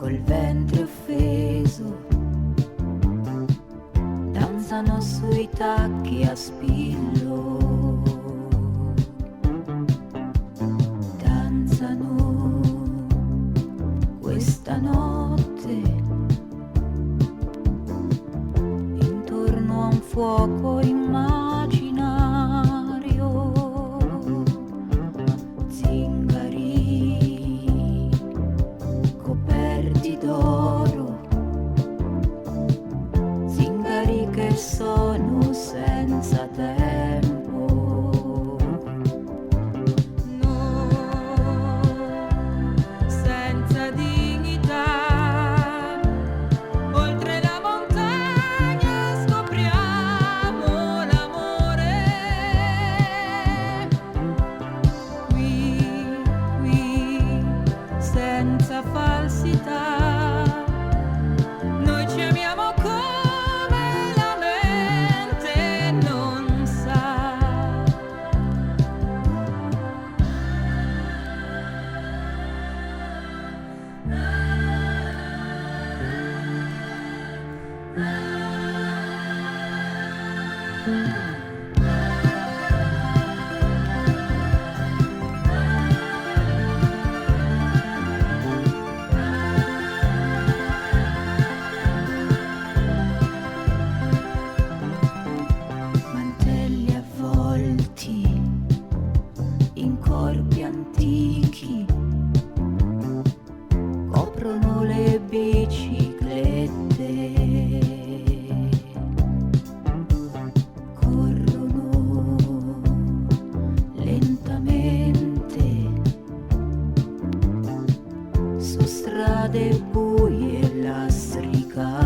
col ventre offeso, danzano sui tacchi a spillo, danzano questa notte intorno a un fuoco immaginario, zingari coperti d'oro, zingari che sono senza tempo, no, senza dignità. Oltre la montagna scopriamo l'amore, qui, senza falsità. Noi ci amiamo come la mente non sa. Mantelli avvolti in corpi antichi coprono le biciclette, corrono lentamente su strade buie e lastricate.